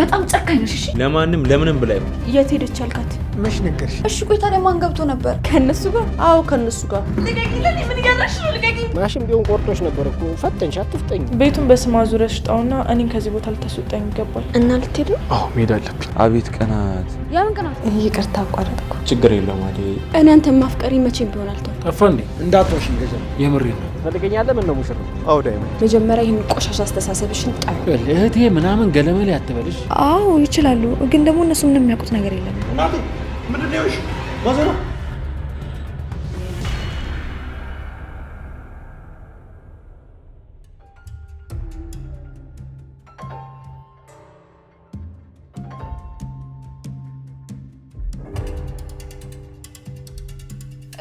በጣም ጨካኝ ነሽ። እሺ ለማንም ለምንም ብላ ይሆን የት ሄደች አልካት? መች ነገርሽ? እሺ ቆይ ታዲያ ማን ገብቶ ነበር? ከነሱ ጋር? አዎ ከነሱ ጋር። ልቀቂልኝ! ምን እያደረግሽ ነው? ልቀቂኝ! ማሽን ቢሆን ቆርጦሽ ነበር እኮ። ፈተንሽ፣ አትፍጠኝ። ቤቱን በስማ ዙረሽ ሽጣውና እኔን ከዚህ ቦታ ልታስወጣኝ ይገባል። እና ልትሄድ ነው? አዎ መሄድ አለብኝ። አቤት ቀናት። ያምን ቀናት? ይቅርታ አቋረጥኩ። ችግር የለውም አይደል? እኔ አንተን ማፍቀሪ መቼም ቢሆን አልተው። ጠፋ እንዴ? እንዳትዋሽ ገዛ። የምሬን ነው። ትፈልገኛለህ? ምን ነው ሙሽራ? አዎ ዳይመንድ። መጀመሪያ ይህን ቆሻሻ አስተሳሰብሽን ጣል። እህቴ ምናምን ገለመሌ አትበልሽ። አዎ ይችላሉ፣ ግን ደግሞ እነሱ ምንም የሚያውቁት ነገር የለም። እናቴ ምንድን ነው? እሺ ማዘሩ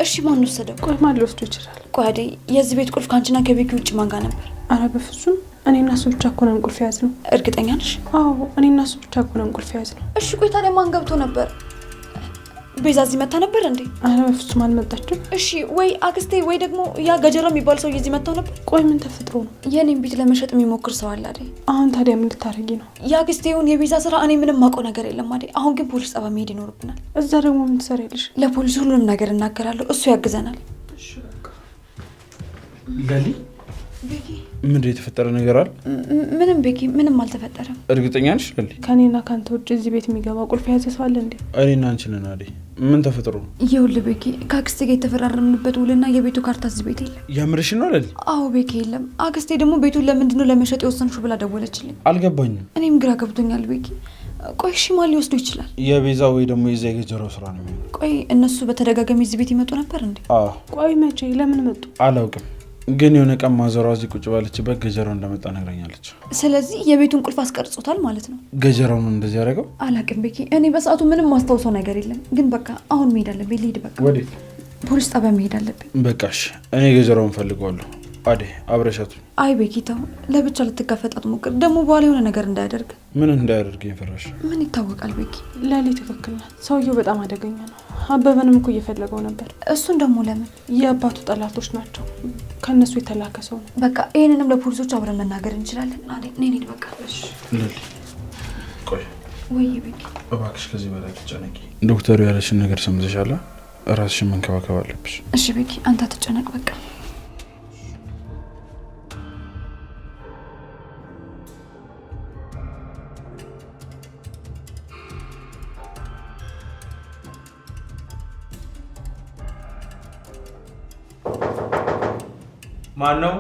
እሺ ማን ወሰደው? ቆይ ማን ሊወስዱ ይችላል? ቆይ አደይ፣ የዚህ ቤት ቁልፍ ካንቺና ከቤኪ ውጭ ማን ጋር ነበር? አረ በፍጹም እኔና እሱ ብቻ እኮ ነን ቁልፍ ያዝ ነው። እርግጠኛ ነሽ? አዎ እኔና እሱ ብቻ እኮ ነን ቁልፍ ያዝ ነው። እሺ ቆይ ታዲያ ማን ገብቶ ነበር? ቤዛ እዚህ መታ ነበር እንዴ? አረ በፍጹም አልመጣችም። እሺ ወይ አክስቴ ወይ ደግሞ ያ ገጀራ የሚባል ሰው እዚህ መጣው ነበር? ቆይ ምን ተፈጥሮ ነው? የኔን ቤት ለመሸጥ የሚሞክር ሰው አለ አይደል? አሁን ታዲያ ምን ልታረጊ ነው? የአክስቴውን የቤዛ ስራ እኔ ምንም ማውቀው ነገር የለም አይደል? አሁን ግን ፖሊስ ጣቢያ መሄድ ይኖርብናል። እዛ ደግሞ ምን ትሰሪያለሽ? ለፖሊስ ሁሉንም ነገር እናገራለሁ፣ እሱ ያግዘናል። እሺ በቃ ለሊ ቤኪ ምንድን የተፈጠረ ነገር አለ? ምንም ቤኪ፣ ምንም አልተፈጠረም። እርግጠኛ ነሽ ለሊ? ከኔና ካንተ ውጭ እዚህ ቤት የሚገባ ቁልፍ የያዘ ሰው አለ እንዴ? እኔና አንቺ ነን አይደል? ምን ተፈጥሮ ነው? ይኸውልህ ቤኪ፣ ከአክስቴ ጋር የተፈራረምንበት ውልና የቤቱ ካርታ እዚህ ቤት የለም። ያምርሽ ነው ለሊ? አዎ ቤኪ የለም። አክስቴ ደግሞ ቤቱን ለምንድነው ለመሸጥ የወሰንሽው ብላ ደወለችልኝ። አልገባኝም። እኔም ግራ ገብቶኛል ቤኪ። ቆይ እሺ ማን ሊወስዱ ይችላል? የቤዛ ወይ ደግሞ የዛ የገጀራው ስራ ነው የሚሆነው። ቆይ እነሱ በተደጋጋሚ እዚህ ቤት ይመጡ ነበር እንዴ? አዎ። ቆይ መቼ? ለምን መጡ? አላውቅም፣ ግን የሆነ ቀን ማዘሯ እዚህ ቁጭ ባለችበት ገጀራው እንደመጣ ነግራኛለች። ስለዚህ የቤቱን ቁልፍ አስቀርጾታል ማለት ነው። ገጀራው ነው እንደዚህ ያደረገው? አላውቅም ቤኪ፣ እኔ በሰዓቱ ምንም ማስታውሰው ነገር የለም። ግን በቃ አሁን መሄድ አለብኝ። ልሂድ በቃ። ወዴት? ፖሊስ ጣቢያ መሄድ አለብኝ። በቃሽ፣ እኔ ገጀራውን ፈልገዋለሁ። አደይ አብረሻቱ። አይ ቤኪ ተው፣ ለብቻ ልትጋፈጣት ሞክር። ደግሞ በኋላ የሆነ ነገር እንዳያደርግ። ምን እንዳያደርገኝ ፈራሽ? ምን ይታወቃል ቤኪ። ለሊ ትክክል ናት። ሰውየው በጣም አደገኛ ነው። አበበንም እኮ እየፈለገው ነበር። እሱን ደግሞ ለምን? የአባቱ ጠላቶች ናቸው። ከነሱ የተላከ ሰው ነው። በቃ ይሄንንም ለፖሊሶች አብረን መናገር እንችላለን። አደይ ነይ እንሂድ በቃ። እሺ ለሊ ቆይ። ወይ ቤኪ እባክሽ ከዚህ በላይ ትጨነቂ። ዶክተሩ ያለሽን ነገር ሰምተሻል? ራስሽን መንከባከብ አለብሽ። እሺ ቤኪ አንተ አትጨነቅ በቃ። ማን ነው?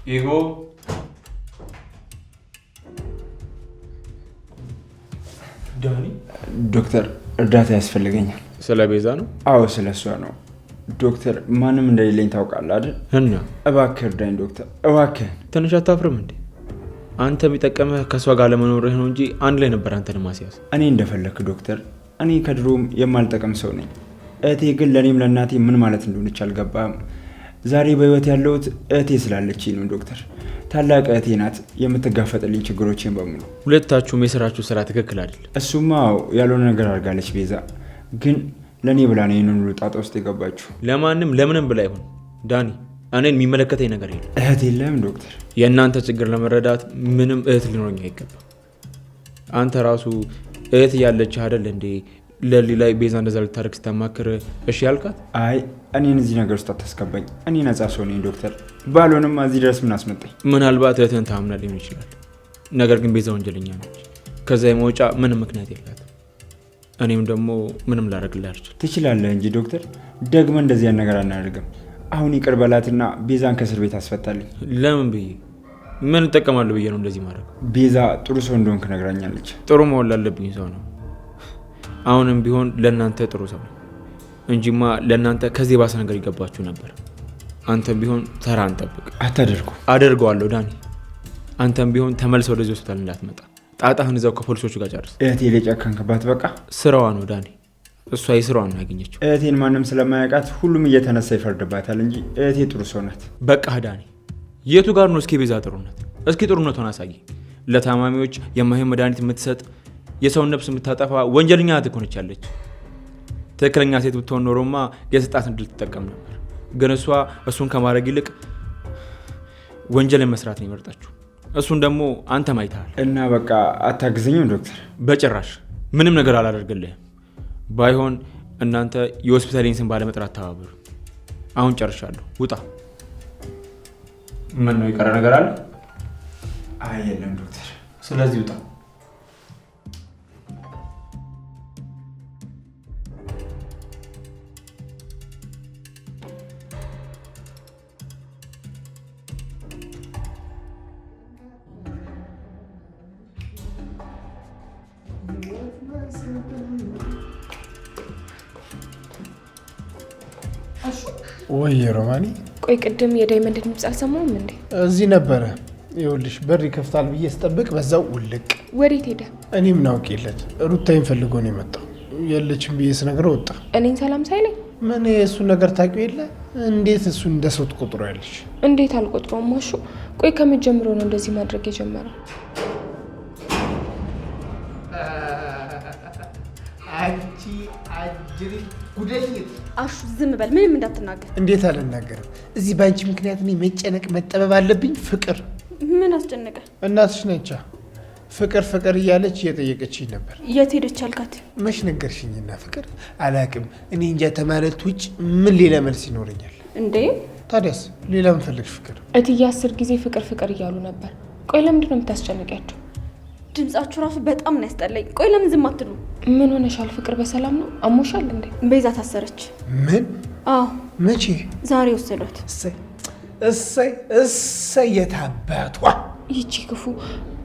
ኢጎ ዳኒ። ዶክተር እርዳታ ያስፈልገኛል። ስለ ቤዛ ነው? አዎ ስለ እሷ ነው ዶክተር። ማንም እንደሌለኝ ታውቃለህ አይደል? እና እባክህ እርዳኝ ዶክተር እባክህ። ትንሽ አታፍርም እንዴ? አንተ የሚጠቀመህ ከእሷ ጋር ለመኖርህ ነው እንጂ አንድ ላይ ነበር አንተን ማስያዝ። እኔ እንደፈለክ ዶክተር። እኔ ከድሮም የማልጠቅም ሰው ነኝ። እህቴ ግን ለእኔም ለእናቴ ምን ማለት እንደሆነች አልገባም። ዛሬ በህይወት ያለሁት እህቴ ስላለች ነው ዶክተር። ታላቅ እህቴ ናት የምትጋፈጥልኝ ችግሮቼን በሙሉ። ሁለታችሁም የስራችሁ ስራ ትክክል አይደል? እሱማ ያልሆነ ነገር አድርጋለች ቤዛ። ግን ለእኔ ብላ ነው ይህንን ሁሉ ጣጣ ውስጥ የገባችሁ። ለማንም ለምንም ብላ ይሆን ዳኒ፣ እኔን የሚመለከተኝ ነገር የለም። እህት የለም ዶክተር? የእናንተ ችግር ለመረዳት ምንም እህት ሊኖረኝ አይገባም። አንተ ራሱ እህት ያለች አይደል እንዴ ለሊ ላይ ቤዛ እንደዛ ልታረግ ስታማክር እሺ ያልካት? አይ እኔን እዚህ ነገር ውስጥ አታስገባኝ። እኔ ነጻ ሰው ነኝ ዶክተር። ባልሆንም እዚህ ድረስ ምን አስመጣኝ? ምናልባት እህትህን ታምና ሊሆን ይችላል። ነገር ግን ቤዛ ወንጀለኛ ነች። ከዛ የመውጫ ምንም ምክንያት የላትም። እኔም ደግሞ ምንም ላደርግልህ አልችልም። ትችላለህ እንጂ ዶክተር። ደግመህ እንደዚህ ያን ነገር አናደርግም። አሁን ይቅር በላትና ቤዛን ከእስር ቤት አስፈታልኝ። ለምን ብዬ ምን እጠቀማለሁ ብዬ ነው እንደዚህ ማድረግ? ቤዛ ጥሩ ሰው እንደሆንክ ነግራኛለች። ጥሩ መሆን ላለብኝ ሰው ነው። አሁንም ቢሆን ለእናንተ ጥሩ ሰው ነው እንጂማ ለእናንተ ከዚህ ባሰ ነገር ይገባችሁ ነበር። አንተም ቢሆን ተራ እንጠብቅ። አታደርጉ። አደርገዋለሁ ዳኒ። አንተም ቢሆን ተመልሰው ወደዚህ ሆስፒታል እንዳትመጣ። ጣጣህን እዛው ከፖሊሶቹ ጋር ጨርስ። እህቴ ለጨከንክባት በቃ። ስራዋ ነው ዳኒ። እሷ የስራዋን ነው ያገኘችው። እህቴን ማንም ስለማያውቃት ሁሉም እየተነሳ ይፈርድባታል እንጂ እህቴ ጥሩ ሰው ናት። በቃ ዳኒ፣ የቱ ጋር ነው እስኪ ቤዛ ጥሩነት? እስኪ ጥሩነቷን አሳይ። ለታማሚዎች የማይሆን መድኃኒት የምትሰጥ የሰውን ነፍስ የምታጠፋ ወንጀለኛ ትኮነች ያለች። ትክክለኛ ሴት ብትሆን ኖሮማ የሰጣት እድል ትጠቀም ነበር። ግን እሷ እሱን ከማድረግ ይልቅ ወንጀልን መስራት ነው የመረጠችው። እሱን ደግሞ አንተ ማይተሃል። እና በቃ አታግዘኝም ዶክተር? በጭራሽ ምንም ነገር አላደርግልህም። ባይሆን እናንተ የሆስፒታሌን ስም ባለመጥራት ተባበሩ። አሁን ጨርሻለሁ። ውጣ። ምን ነው የቀረ ነገር አለ? አይ የለም ዶክተር። ስለዚህ ውጣ። ወይ ሮማኒ፣ ቆይ ቅድም የዳይመንድ ድምጽ አልሰማሁም እንዴ? እዚህ ነበረ። ይኸውልሽ በር ይከፍታል ብዬ ስጠብቅ በዛው ውልቅ። ወዴት ሄደ? እኔ ምን አውቄለት። ሩታይን ፈልጎ ነው የመጣው። የለችም ብዬ ስነግረው ወጣ። እኔን ሰላም ሳይለኝ? ምን የእሱን ነገር ታውቂው የለ? እንዴት እሱን እንደ ሰው ትቆጥሪያለሽ? እንዴት አልቆጥረውም ማሹ። ቆይ ከመጀመሩ ነው እንደዚህ ማድረግ የጀመረው? አንቺ አጅሪ ጉደኝት። አሹ ዝም በል፣ ምንም እንዳትናገር። እንዴት አልናገርም? እዚህ በአንቺ ምክንያት እኔ መጨነቅ መጠበብ አለብኝ? ፍቅር ምን አስጨነቀ? እናትሽ ነቻ ፍቅር ፍቅር እያለች እየጠየቀችኝ ነበር። የት ሄደች አልካት? መች ነገርሽኝና ፍቅር አላቅም። እኔ እንጃ ተማለት ውጭ ምን ሌላ መልስ ይኖረኛል እንዴ? ታዲያስ ሌላ ምን ፈልግሽ ፍቅር? እትዬ 10 ጊዜ ፍቅር ፍቅር እያሉ ነበር። ቆይ ለምንድን ነው የምታስጨንቂያቸው? ድምጻችሁ ራሱ በጣም ነው ያስጠላኝ። ቆይ ለምን ዝም አትሉ? ምን ሆነሻል ፍቅር? በሰላም ነው? አሞሻል እንዴ? ቤዛ ታሰረች። ምን? አዎ መቼ? ዛሬ ወሰዷት። እሰይ እሰይ እሰይ! የታባቷ ይቺ ክፉ።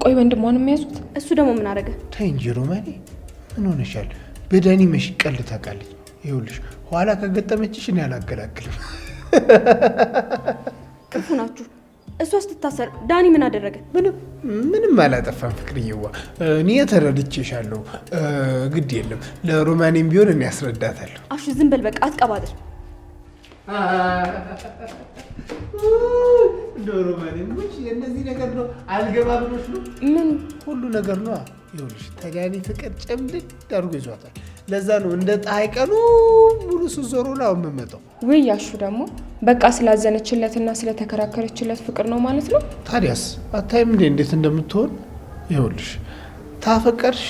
ቆይ ወንድሟን የሚያዙት? እሱ ደግሞ ምን አደረገ? ተይ እንጂ ሮማኔ፣ ምን ሆነሻል? በዳኒ መሽቀል ታውቃለች። ይኸውልሽ ኋላ ከገጠመችሽ እኔ አላገላግልም። ክፉ ናችሁ። እሷ ስትታሰር ዳኒ ምን አደረገ? ምንም አላጠፋም ፍቅርዬዋ። እኔ ተረድቼሻለሁ። ግድ የለም ለሮማኔም ቢሆን እኔ ያስረዳታለሁ። አሹ ዝም በል በቃ፣ አትቀባጥር። እንደው ሮማኔ ሙች የእነዚህ ነገር ነው አልገባ ብሎሽ ነው? ምን ሁሉ ነገር ነው። ይኸውልሽ ተዳኒ ፍቅር ጨምድድ አድርጎ ይዟታል። ለዛ ነው እንደ ፀሐይ ቀኑ ሙሉ ስትዞሩ ነው የምመጣው። ወይ ያሹ ደግሞ በቃ ስላዘነችለትና ስለተከራከረችለት ፍቅር ነው ማለት ነው። ታዲያስ አታይም እንዴ እንዴት እንደምትሆን? ይኸውልሽ ታፈቀርሽ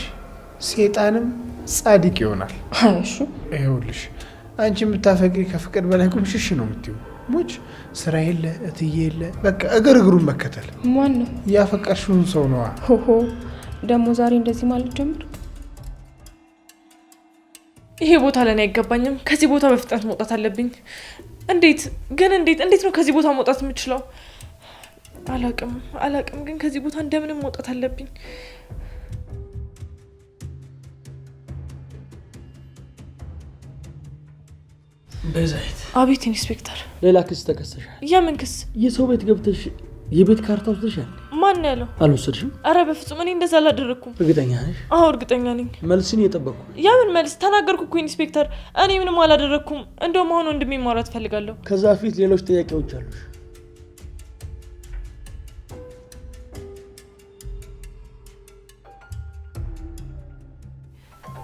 ሴጣንም ጻድቅ ይሆናል። እሺ ይኸውልሽ አንቺ የምታፈቅሪ ከፍቅር በላይ ቁምሽሽ ነው የምትይው። ሙች ስራ የለ እትዬ የለ በቃ እግር እግሩን መከተል። ማን ነው? ያፈቀርሽውን ሰው ነዋ። ሆሆ ደግሞ ዛሬ እንደዚህ ማለት ጀምር። ይሄ ቦታ ለኔ አይገባኝም። ከዚህ ቦታ በፍጥነት መውጣት አለብኝ። እንዴት ነው ከዚህ ቦታ መውጣት የምችለው? አላቅም ግን ከዚህ ቦታ እንደምንም መውጣት አለብኝ። በዛይት። አቤት ኢንስፔክተር። ሌላ ክስ ተከሰሻል። የምን ክስ? የሰው ቤት ገብተሽ የቤት ካርታ ወስደሻል። ማን ያለው? አልወሰድሽም? አረ በፍጹም እኔ እንደዛ አላደረኩም። እርግጠኛ ነሽ? አዎ እርግጠኛ ነኝ። መልስን እየጠበቅኩ። የምን መልስ? ተናገርኩ እኮ ኢንስፔክተር፣ እኔ ምንም አላደረኩም። እንደውም አሁን ወንድሜ ማውራት ፈልጋለሁ። ከዛ ፊት ሌሎች ጥያቄዎች አሉሽ።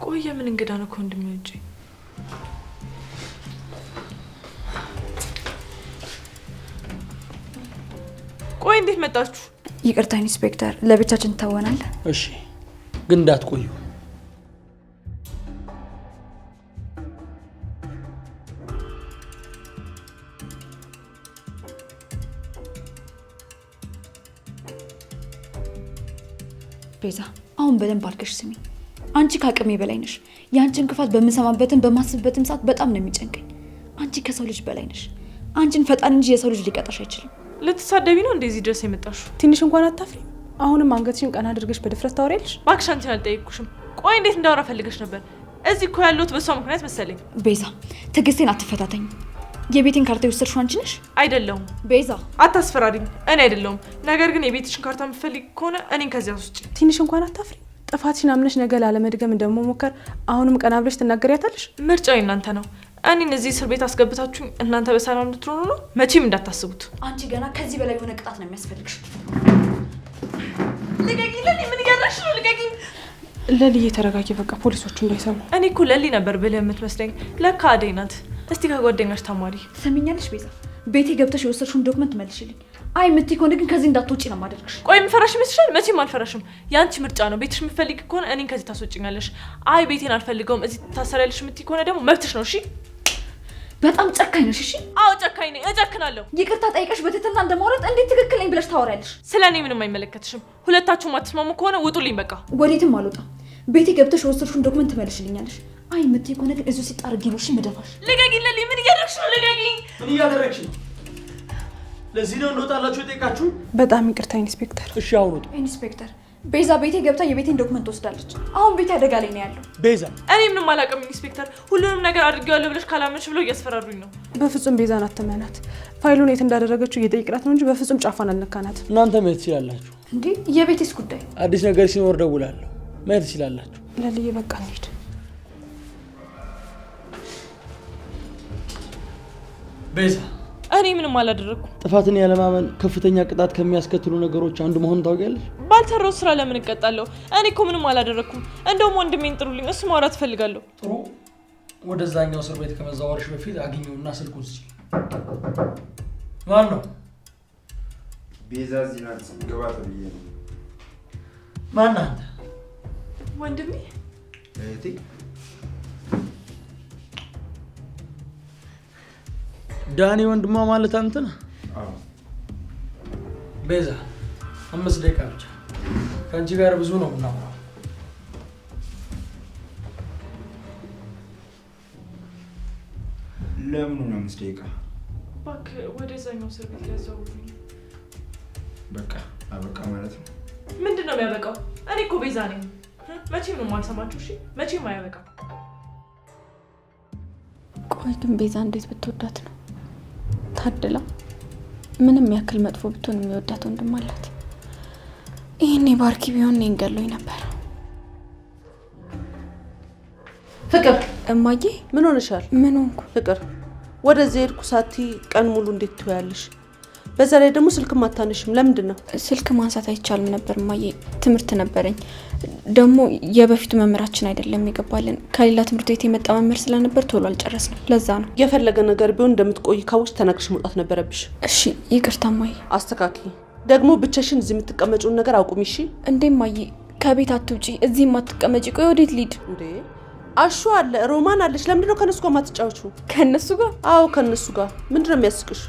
ቆይ የምን እንግዳ ነው ከወንድሜ ውጪ? ቆይ እንዴት መጣችሁ? ይቅርታ ኢንስፔክተር፣ ለብቻችን እንታወናለን። እሺ ግን እንዳትቆዩ። ቤዛ አሁን በደንብ አድርገሽ ስሚ። አንቺ ከአቅሜ በላይ ነሽ። የአንቺን ክፋት በምሰማበትም በማስብበትም ሰዓት በጣም ነው የሚጨንቀኝ። አንቺ ከሰው ልጅ በላይ ነሽ። አንቺን ፈጣን እንጂ የሰው ልጅ ሊቀጣሽ አይችልም። ልትሳደቢ ነው እንደዚህ ድረስ የመጣሽው? ትንሽ እንኳን አታፍሪ? አሁንም አንገትሽን ቀና አድርገሽ በድፍረት ታወሪያለሽ? እባክሽ አንቺን አልጠየቅኩሽም። ቆይ እንዴት እንዳወራ ፈልገሽ ነበር? እዚህ እኮ ያለሁት በሷ ምክንያት መሰለኝ። ቤዛ ትዕግስቴን አትፈታተኝ። የቤቴን ካርታ የወሰድሽው አንቺ ነሽ? አይደለሁም። ቤዛ አታስፈራሪኝ። እኔ አይደለሁም። ነገር ግን የቤትሽን ካርታ የምትፈልጊ ከሆነ እኔን ከዚያ ውስጥ ትንሽ እንኳን አታፍሪ? ጥፋትሽን አምነሽ ነገ ላለመድገም እንደመሞከር አሁንም ቀና ብለሽ ትናገሪያታለሽ? ምርጫው እናንተ ነው። እኔን እዚህ እስር ቤት አስገብታችሁኝ እናንተ በሰላም እንድትኖሩ ነው። መቼም እንዳታስቡት። አንቺ ገና ከዚህ በላይ የሆነ ቅጣት ነው የሚያስፈልግሽ። ልቀቂ ለሊ! ምን እያደረግሽ ነው? ልቀቂ ለሊ! ተረጋጊ በቃ ፖሊሶቹ እንዳይሰሙ። እኔ እኮ ለሊ ነበር ብልህ የምትመስለኝ፣ ለካ አደይ ናት። እስቲ ከጓደኛሽ ተማሪ። ሰሚኛለሽ ቤዛ፣ ቤቴ ገብተሽ የወሰድሽውን ዶክመንት መልሽልኝ። አይ የምትይ ከሆነ ግን ከዚህ እንዳትወጪ ነው የማደርግሽ። ቆይ የምፈራሽ ይመስልሻል? መቼም አልፈራሽም። ያንቺ ምርጫ ነው። ቤትሽ የምትፈልጊ ከሆነ እኔን ከዚህ ታስወጪኛለሽ። አይ ቤቴን አልፈልገውም እዚህ ታሰሪያለሽ የምትይ ከሆነ ደግሞ መብትሽ ነው። እሺ በጣም ጨካኝ ነሽ። እሺ አዎ ጨካኝ ነኝ፣ እጨክናለሁ። ይቅርታ ጠይቀሽ በትህትና እንደማውራት እንዴት ትክክል ነኝ ብለሽ ታወሪያለሽ? ስለ እኔ ምንም አይመለከትሽም። ሁለታችሁም አትስማሙ ከሆነ ውጡልኝ በቃ። ወዴትም አልወጣም። ቤቴ ገብተሽ የወሰድሽውን ዶክመንት ትመልሽልኛለሽ። አይ የምትይ ከሆነ ግን እዚሁ ሲጣርጊ ነው። እሺ መደፋሽ። ልቀቂኝ ለሊ። ምን እያደረግሽ ነው? ልቀቂኝ። ምን እያደረግሽ ነው? ለዚህ ነው እንወጣላችሁ የጠየቃችሁ? በጣም ይቅርታ ኢንስፔክተር። እሺ አሁን ውጡ። ኢንስፔክተር ቤዛ ቤቴ ገብታ የቤቴን ዶክመንት ወስዳለች። አሁን ቤቴ አደጋ ላይ ነው ያለው። ቤዛ እኔ ምንም አላውቅም ኢንስፔክተር። ሁሉንም ነገር አድርጌዋለሁ ብለሽ ካላመንሽ ብለው እያስፈራሩኝ ነው። በፍጹም ቤዛን አትመናት። ፋይሉን የት እንዳደረገችው እየጠየቅናት ነው እንጂ በፍጹም ጫፏን አልነካናት። እናንተ መሄድ ትችላላችሁ። እንዴ የቤቴስ ጉዳይ? አዲስ ነገር ሲኖር ደውላለሁ። መሄድ ትችላላችሁ። ለልዬ በቃ እንሂድ። ቤዛ እኔ ምንም አላደረኩም። ጥፋትን ያለማመን ከፍተኛ ቅጣት ከሚያስከትሉ ነገሮች አንዱ መሆኑን ታውቂያለሽ? ባልሰራው ስራ ለምን እቀጣለሁ? እኔ እኮ ምንም አላደረኩም። እንደውም ወንድሜን ጥሩልኝ፣ እሱ ማውራት እፈልጋለሁ። ጥሩ። ወደዛኛው እስር ቤት ከመዛወርሽ በፊት አግኘውና ስልኩን ስጪ። ማን ነው? ቤዛ እዚህ ናት። ግባ ተብዬ ነው። ማን አንተ? ወንድሜ። እህቴ ዳኒ ወንድሟ ማለት አንተ ነህ? አዎ። ቤዛ 5 ደቂቃ ብቻ። ከአንቺ ጋር ብዙ ነው የምናወራው። ለምኑ ነው 5 ደቂቃ? እባክህ ወደዛኛው እስር ቤት ያዘውሩኝ። በቃ አበቃ ማለት ነው? ምንድን ነው የሚያበቃው? እኔ እኮ ቤዛ ነኝ። መቼም ነው የማልሰማችሁ። እሺ መቼም አያበቃም። ቆይ ግን ቤዛ እንዴት ብትወዳት ነው ታድላ። ምንም ያክል መጥፎ ብትሆን የሚወዳት ወንድም አላት። ይሄኔ ባርኪ ቢሆን እኔን ገሎኝ ነበር። ፍቅር እማዬ ምን ሆነሻል? ምን ሆንኩ? ፍቅር ወደዚህ ሄድኩ ሳቲ ቀን ሙሉ እንዴት ትወያለሽ? በዛ ላይ ደግሞ ስልክም አታነሽም። ለምንድን ነው? ስልክ ማንሳት አይቻልም ነበር እማዬ፣ ትምህርት ነበረኝ። ደግሞ የበፊቱ መምህራችን አይደለም የገባልን፣ ከሌላ ትምህርት ቤት የመጣ መምህር ስለነበር ቶሎ አልጨረስንም። ለዛ ነው። የፈለገ ነገር ቢሆን እንደምትቆይ ካወቅሽ ተናግረሽ መውጣት ነበረብሽ። እሺ ይቅርታ እማዬ። አስተካኪ። ደግሞ ብቻሽን እዚህ የምትቀመጪውን ነገር አቁሚ እሺ። እንዴ እማዬ ከቤት አትውጪ፣ እዚህም አትቀመጪ። ቆይ ወዴት ልሂድ? እንዴ አሹ አለ፣ ሮማን አለች። ለምንድን ነው ከነሱ ጋር ማትጫወቹ? ከነሱ ጋር? አዎ ከነሱ ጋር። ምንድን ነው የሚያስቅሽ?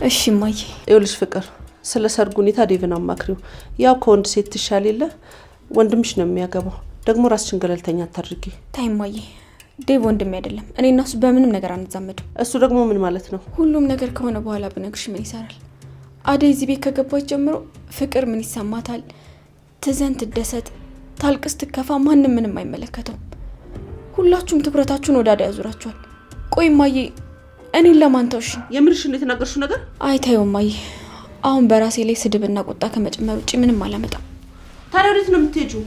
እሺ እማዬ። ይኸውልሽ ፍቅር፣ ስለ ሰርጉ ሁኔታ ዴቭን አማክሪው። ያው ከወንድ ሴት ትሻል የለ ወንድምሽ ነው የሚያገባው። ደግሞ ራስሽን ገለልተኛ አታድርጊ። ታይ እማዬ፣ ዴቭ ወንድሜ አይደለም። እኔ እና እሱ በምንም ነገር አንዛመድም። እሱ ደግሞ ምን ማለት ነው? ሁሉም ነገር ከሆነ በኋላ ብነግርሽ ምን ይሰራል? አደይ እዚህ ቤት ከገባች ጀምሮ ፍቅር ምን ይሰማታል? ትዘን፣ ትደሰት፣ ታልቅስ፣ ትከፋ ማንም ምንም አይመለከተውም። ሁላችሁም ትኩረታችሁን ወደ አደይ ያዙራችኋል። ቆይ እማዬ እኔን ለማን ተውሽ? የምርሽን ነው የተናገርሽው ነገር? አይታየው እማዬ፣ አሁን በራሴ ላይ ስድብና ቁጣ ከመጨመር ውጭ ምንም አላመጣም። ታዲያ ወዴት ነው የምትሄጂው?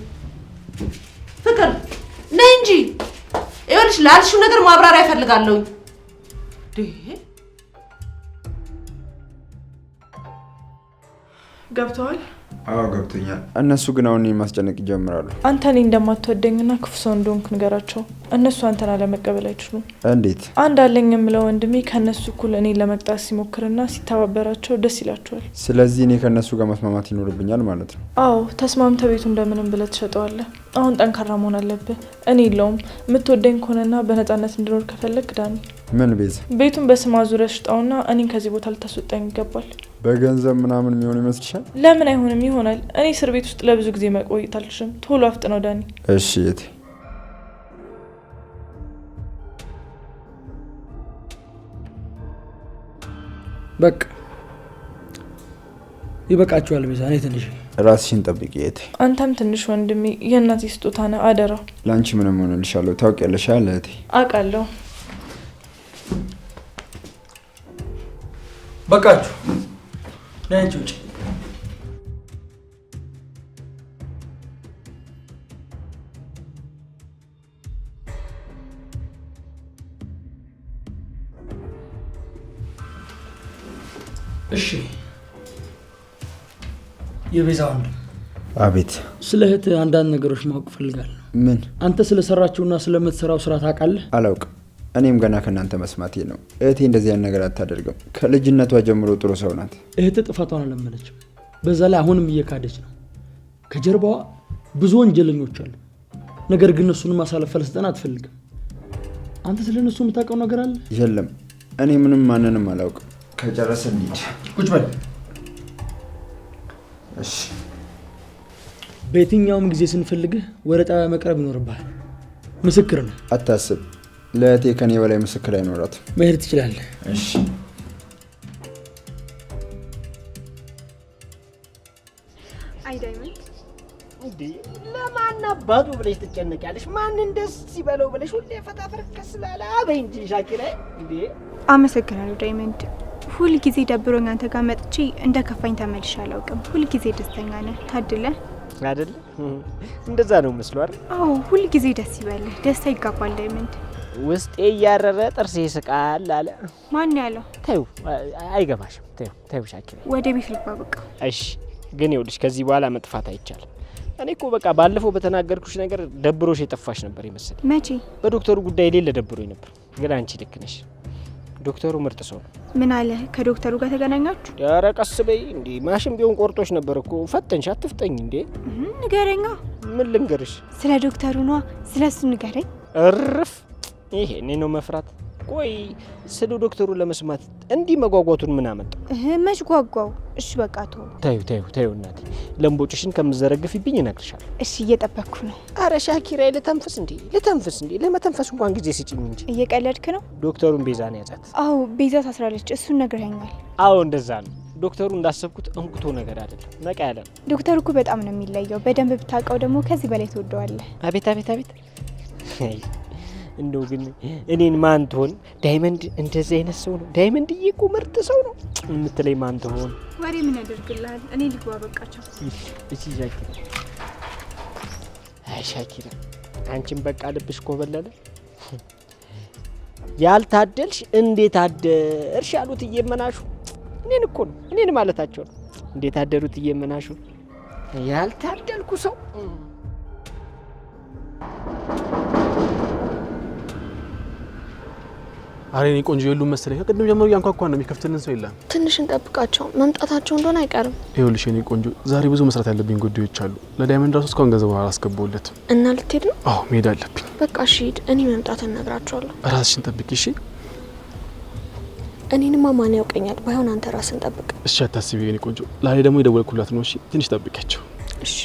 ፍቅር ነይ እንጂ። ይኸውልሽ ላልሽው ነገር ማብራሪያ እፈልጋለሁኝ። ገብተዋል? አዎ ገብቶኛል። እነሱ ግን አሁን እኔን ማስጨነቅ ይጀምራሉ። አንተ እኔ እንደማትወደኝና ክፉ ሰው እንደሆንክ ንገራቸው። እነሱ አንተን አለመቀበል አይችሉም። እንዴት? አንድ አለኝ የምለው ወንድሜ ከእነሱ እኩል እኔን ለመቅጣት ሲሞክርና ሲተባበራቸው ደስ ይላቸዋል። ስለዚህ እኔ ከእነሱ ጋር መስማማት ይኖርብኛል ማለት ነው? አዎ ተስማምተህ ቤቱ እንደምንም ብለህ ትሸጠዋለህ። አሁን ጠንካራ መሆን አለብህ። እኔ የለውም የምትወደኝ ከሆነና በነፃነት እንድኖር ከፈለግ ዳኒ፣ ምን ቤዛ? ቤቱን በስማ ዙሪያ ሽጣውና እኔን ከዚህ ቦታ ልታስወጣኝ ይገባል። በገንዘብ ምናምን የሚሆን ይመስልሻል? ለምን አይሆንም? ይሆናል። እኔ እስር ቤት ውስጥ ለብዙ ጊዜ መቆየት አልችልም። ቶሎ አፍጥነው ዳኒ። እሺ የቴ። በቃ ይበቃችኋል ቤዛ። እኔ ትንሽ ራስሽን ጠብቂ የቴ። አንተም ትንሽ ወንድሜ፣ የእናቴ ስጦታ ነህ፣ አደራ። ለአንቺ ምንም ሆነልሻለሁ ታውቂያለሽ አለ እህቴ። አውቃለሁ። በቃችሁ። ነይ አንቺ ውጭ። እሺ የቤዛ ወንድም። አቤት። ስለ እህት አንዳንድ ነገሮች ማወቅ ፈልጋለሁ። ምን? አንተ ስለሰራችውና ስለምትሰራው ስራ ታውቃለህ? አላውቅም። እኔም ገና ከእናንተ መስማቴ ነው። እህቴ እንደዚህ አይነት ነገር አታደርግም። ከልጅነቷ ጀምሮ ጥሩ ሰው ናት። እህት ጥፋቷን አልለመደችም። በዛ ላይ አሁንም እየካደች ነው። ከጀርባዋ ብዙ ወንጀለኞች አሉ። ነገር ግን እነሱንም ማሳለፍ ፈለስጠን አትፈልግም። አንተ ስለ እነሱ የምታውቀው ነገር አለ? የለም፣ እኔ ምንም ማንንም አላውቅም። ከጨረሰ እንሂድ። ቁጭ በል። እሺ። በየትኛውም ጊዜ ስንፈልግህ ወደ ጣቢያ መቅረብ ይኖርብሃል። ምስክር ነው። አታስብ፣ ለእህቴ ከኔ በላይ ምስክር አይኖራትም። መሄድ ትችላለህ። እሺ። አይ ዳይመንድ፣ እንዴ ለማን አባቱ ብለሽ ትጨነቂያለሽ? ማንን ደስ ሲበለው ብለሽ ሁሌ ፈታፈር ከስላላ አበይ እንጂ ሻኪራ። እንዴ አመሰግናለሁ ዳይመንድ። ሁል ጊዜ ደብሮኝ አንተ ጋር መጥቼ እንደ ከፋኝ ተመልሼ አላውቅም። ሁል ጊዜ ደስተኛ ነህ። ታድለ አይደል? እንደዛ ነው መስሎ አይደል? አዎ፣ ሁል ጊዜ ደስ ይበልህ። ደስታ ይጋባል ዳይመንድ። ውስጤ እያረረ ጥርሴ ይስቃል አለ። ማን ያለው? ተይው፣ አይገባሽም። ተይው ሻኪራ፣ ወደ ቤት ልግባ በቃ። እሺ፣ ግን ይኸውልሽ ከዚህ በኋላ መጥፋት አይቻልም። እኔ እኮ በቃ ባለፈው በተናገርኩሽ ነገር ደብሮሽ የጠፋሽ ነበር ይመስል። መቼ? በዶክተሩ ጉዳይ ሌለ ደብሮኝ ነበር። ግን አንቺ ልክ ነሽ። ዶክተሩ ምርጥ ሰው ነው። ምን አለ? ከዶክተሩ ጋር ተገናኛችሁ? ኧረ ቀስ በይ እንዴ! ማሽን ቢሆን ቆርጦሽ ነበር እኮ። ፈተንሽ፣ አትፍጠኝ እንዴ! ንገረኛ። ምን ልንገርሽ? ስለ ዶክተሩ ነዋ። ስለ እሱ ንገረኝ። እርፍ! ይሄ እኔ ነው መፍራት? ቆይ ስለ ዶክተሩ ለመስማት እንዲህ መጓጓቱን ምን አመጣው? መች ጓጓው? እሺ በቃ ተይው እናቴ፣ ለምቦጭሽን ከምዘረግፊብኝ እነግርሻለሁ። እሺ እየጠበቅኩ ነው። አረ ሻኪራ፣ ልተንፍስ እንዴ! ለመተንፈስ እንኳን ጊዜ ስጭኝ እንጂ። እየቀለድክ ነው? ዶክተሩን ቤዛ ነው ያዛት። አዎ ቤዛ ታስራለች። እሱን ነግረኛል። አዎ እንደዛ ነው። ዶክተሩ እንዳሰብኩት እንኩቶ ነገር አይደለም፣ ነቃ ያለ ነው። ዶክተሩ እኮ በጣም ነው የሚለየው። በደንብ ብታውቀው ደግሞ ከዚህ በላይ ትወደዋለህ። አቤት! እንደው ግን እኔን ማን ትሆን? ዳይመንድ እንደዚህ አይነት ሰው ነው? ዳይመንድዬ እኮ ምርጥ ሰው ነው የምትለኝ ማን ትሆን? ወሬ ምን ያደርግልሃል? እኔ ልግባ በቃቸው። እሺ ሻኪራ። አይ ሻኪራ፣ አንቺን በቃ ልብሽ ኮበለለ። ያልታደልሽ እንዴት አደርሽ አሉት እየመናሹ። እኔን እኮ ነው፣ እኔን ማለታቸው ነው። እንዴት አደሩት እየመናሹ። ያልታደልኩ ሰው። አሬ እኔ ቆንጆ የሉም መሰለኝ። ከቅድም ጀምሮ እያንኳኳን ነው። የሚከፍትልን ሰው የለም። ትንሽ እንጠብቃቸው፣ መምጣታቸው እንደሆነ አይቀርም። ይኸውልሽ የኔ ቆንጆ ዛሬ ብዙ መስራት ያለብኝ ጉዳዮች አሉ። ለዳይመንድ ራሱ እስካሁን ገንዘብ አላስገባሁለትም። እና ልትሄድ ነው? አዎ መሄድ አለብኝ። በቃ እሺ ሂድ። እኔ መምጣትን እነግራቸዋለሁ። ራስሽን ጠብቂ እሺ። እኔንማ ማን ያውቀኛል? ባይሆን አንተ ራስን ጠብቅ እሺ። አታስቢ የኔ ቆንጆ። ላሌ ደግሞ የደወልኩላት ነው። እሺ ትንሽ ጠብቂያቸው እሺ።